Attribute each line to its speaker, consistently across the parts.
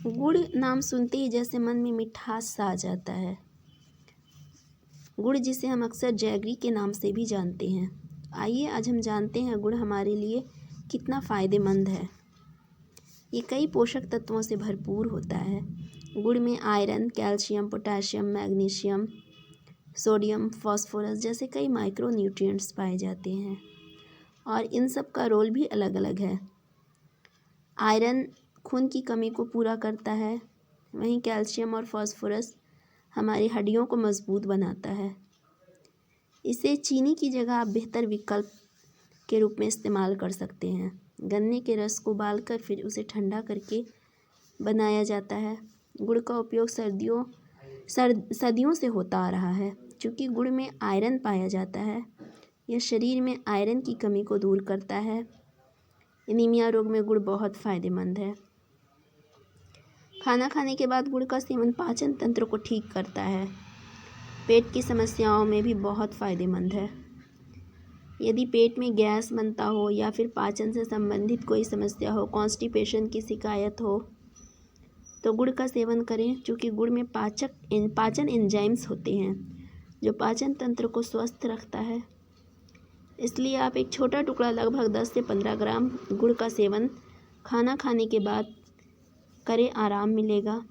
Speaker 1: गुड़ नाम सुनते ही जैसे मन में मिठास सा आ जाता है। गुड़ जिसे हम अक्सर जैगरी के नाम से भी जानते हैं। आइए आज हम जानते हैं गुड़ हमारे लिए कितना फ़ायदेमंद है। ये कई पोषक तत्वों से भरपूर होता है। गुड़ में iron, calcium, potassium, magnesium, sodium, phosphorus जैसे कई माइक्रो न्यूट्रिएंट्स पाए जाते हैं और इन सब का रोल भी अलग अलग है। आयरन खून की कमी को पूरा करता है, वहीं कैल्शियम और फास्फोरस हमारी हड्डियों को मजबूत बनाता है। इसे चीनी की जगह आप बेहतर विकल्प के रूप में इस्तेमाल कर सकते हैं। गन्ने के रस को उबालकर फिर उसे ठंडा करके बनाया जाता है। गुड़ का उपयोग सदियों से होता आ रहा है। चूँकि गुड़ में आयरन पाया जाता है, यह शरीर में आयरन की कमी को दूर करता है। एनीमिया रोग में गुड़ बहुत फ़ायदेमंद है। खाना खाने के बाद गुड़ का सेवन पाचन तंत्र को ठीक करता है। पेट की समस्याओं में भी बहुत फ़ायदेमंद है। यदि पेट में गैस बनता हो या फिर पाचन से संबंधित कोई समस्या हो, कॉन्स्टिपेशन की शिकायत हो, तो गुड़ का सेवन करें। चूँकि गुड़ में पाचन एंजाइम्स होते हैं जो पाचन तंत्र को स्वस्थ रखता है। इसलिए आप एक छोटा टुकड़ा लगभग 10 से 15 ग्राम गुड़ का सेवन खाना खाने के बाद करें, आराम मिलेगा।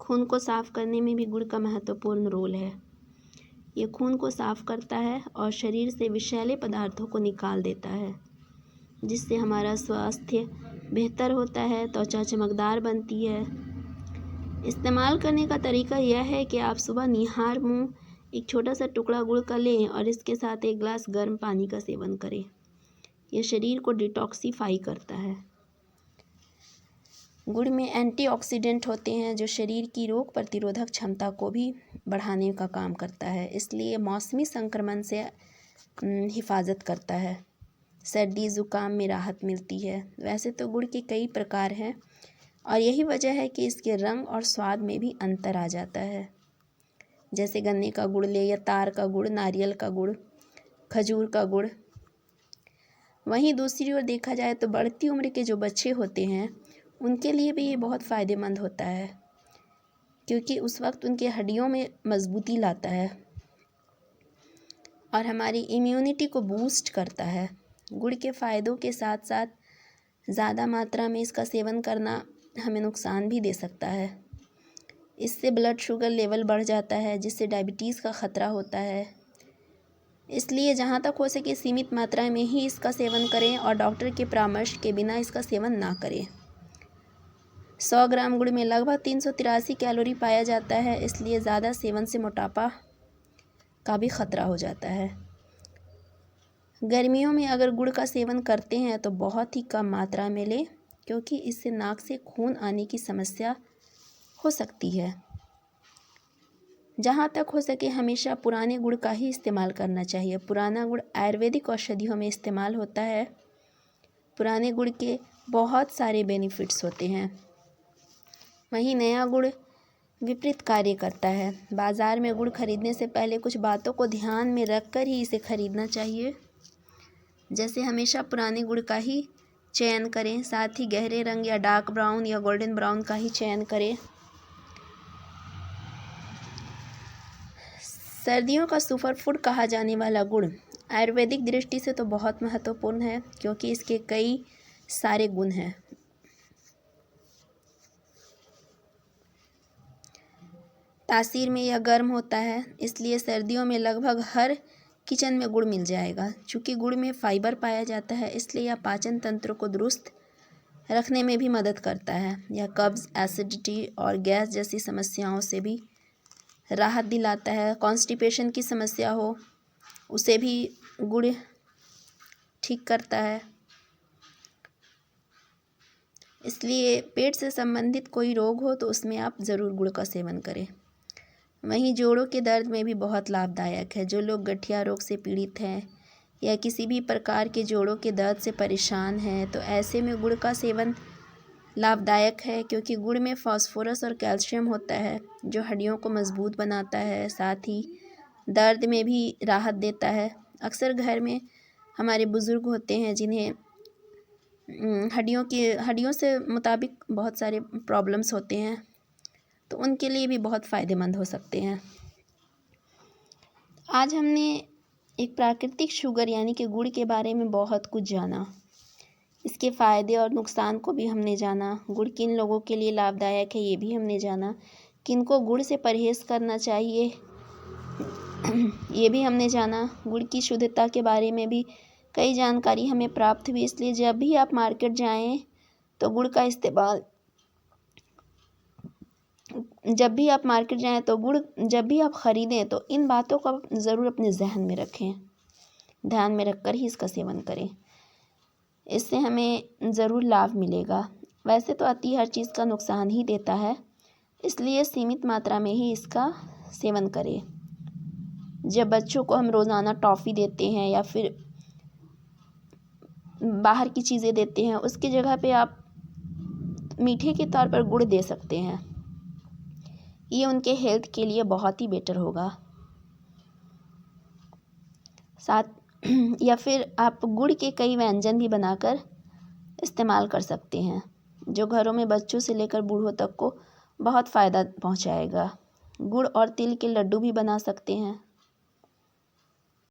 Speaker 1: खून को साफ़ करने में भी गुड़ का महत्वपूर्ण रोल है। ये खून को साफ़ करता है और शरीर से विषैले पदार्थों को निकाल देता है, जिससे हमारा स्वास्थ्य बेहतर होता है, त्वचा चमकदार बनती है। इस्तेमाल करने का तरीका यह है कि आप सुबह निहार मुँह एक छोटा सा टुकड़ा गुड़ का लें और इसके साथ 1 गिलास गर्म पानी का सेवन करें। यह शरीर को डिटॉक्सिफाई करता है। गुड़ में एंटीऑक्सीडेंट होते हैं जो शरीर की रोग प्रतिरोधक क्षमता को भी बढ़ाने का काम करता है। इसलिए मौसमी संक्रमण से हिफाजत करता है। सर्दी ज़ुकाम में राहत मिलती है। वैसे तो गुड़ के कई प्रकार हैं और यही वजह है कि इसके रंग और स्वाद में भी अंतर आ जाता है। जैसे गन्ने का गुड़ ले या तार का गुड़, नारियल का गुड़, खजूर का गुड़। वहीं दूसरी ओर देखा जाए तो बढ़ती उम्र के जो बच्चे होते हैं उनके लिए भी ये बहुत फ़ायदेमंद होता है, क्योंकि उस वक्त उनके हड्डियों में मजबूती लाता है और हमारी इम्यूनिटी को बूस्ट करता है। गुड़ के फ़ायदों के साथ साथ ज़्यादा मात्रा में इसका सेवन करना हमें नुकसान भी दे सकता है। इससे ब्लड शुगर लेवल बढ़ जाता है, जिससे डायबिटीज़ का ख़तरा होता है। इसलिए जहाँ तक हो सके सीमित मात्रा में ही इसका सेवन करें और डॉक्टर के परामर्श के बिना इसका सेवन ना करें। 100 ग्राम गुड़ में लगभग 383 कैलोरी पाया जाता है, इसलिए ज़्यादा सेवन से मोटापा का भी ख़तरा हो जाता है। गर्मियों में अगर गुड़ का सेवन करते हैं तो बहुत ही कम मात्रा में लें, क्योंकि इससे नाक से खून आने की समस्या हो सकती है। जहाँ तक हो सके हमेशा पुराने गुड़ का ही इस्तेमाल करना चाहिए। पुराना गुड़ आयुर्वेदिक औषधियों में इस्तेमाल होता है। पुराने गुड़ के बहुत सारे बेनिफिट्स होते हैं। वहीं नया गुड़ विपरीत कार्य करता है। बाज़ार में गुड़ खरीदने से पहले कुछ बातों को ध्यान में रखकर ही इसे खरीदना चाहिए। जैसे हमेशा पुराने गुड़ का ही चयन करें, साथ ही गहरे रंग या डार्क ब्राउन या गोल्डन ब्राउन का ही चयन करें। सर्दियों का सुपर फूड कहा जाने वाला गुड़ आयुर्वेदिक दृष्टि से तो बहुत महत्वपूर्ण है, क्योंकि इसके कई सारे गुण हैं। तासीर में यह गर्म होता है, इसलिए सर्दियों में लगभग हर किचन में गुड़ मिल जाएगा। चूँकि गुड़ में फाइबर पाया जाता है, इसलिए यह पाचन तंत्र को दुरुस्त रखने में भी मदद करता है। यह कब्ज़, एसिडिटी और गैस जैसी समस्याओं से भी राहत दिलाता है। कॉन्स्टिपेशन की समस्या हो उसे भी गुड़ ठीक करता है। इसलिए पेट से संबंधित कोई रोग हो तो उसमें आप ज़रूर गुड़ का सेवन करें। वहीं जोड़ों के दर्द में भी बहुत लाभदायक है। जो लोग गठिया रोग से पीड़ित हैं या किसी भी प्रकार के जोड़ों के दर्द से परेशान हैं, तो ऐसे में गुड़ का सेवन लाभदायक है, क्योंकि गुड़ में फास्फोरस और कैल्शियम होता है जो हड्डियों को मजबूत बनाता है, साथ ही दर्द में भी राहत देता है। अक्सर घर में हमारे बुज़ुर्ग होते हैं जिन्हें हड्डियों से मुताबिक बहुत सारे प्रॉब्लम्स होते हैं, तो उनके लिए भी बहुत फ़ायदेमंद हो सकते हैं। आज हमने एक प्राकृतिक शुगर यानी कि गुड़ के बारे में बहुत कुछ जाना। इसके फ़ायदे और नुकसान को भी हमने जाना। गुड़ किन लोगों के लिए लाभदायक है ये भी हमने जाना। किनको गुड़ से परहेज़ करना चाहिए ये भी हमने जाना। गुड़ की शुद्धता के बारे में भी कई जानकारी हमें प्राप्त हुई। इसलिए जब भी आप मार्केट जाएं तो गुड़ जब भी आप ख़रीदें तो इन बातों को ज़रूर अपने जहन में रखें, ध्यान में रखकर ही इसका सेवन करें। इससे हमें ज़रूर लाभ मिलेगा। वैसे तो अति हर चीज़ का नुकसान ही देता है, इसलिए सीमित मात्रा में ही इसका सेवन करें। जब बच्चों को हम रोज़ाना टॉफ़ी देते हैं या फिर बाहर की चीज़ें देते हैं, उसकी जगह पे आप मीठे के तौर पर गुड़ दे सकते हैं। ये उनके हेल्थ के लिए बहुत ही बेटर होगा। या फिर आप गुड़ के कई व्यंजन भी बनाकर इस्तेमाल कर सकते हैं, जो घरों में बच्चों से लेकर बूढ़ों तक को बहुत फ़ायदा पहुंचाएगा। गुड़ और तिल के लड्डू भी बना सकते हैं।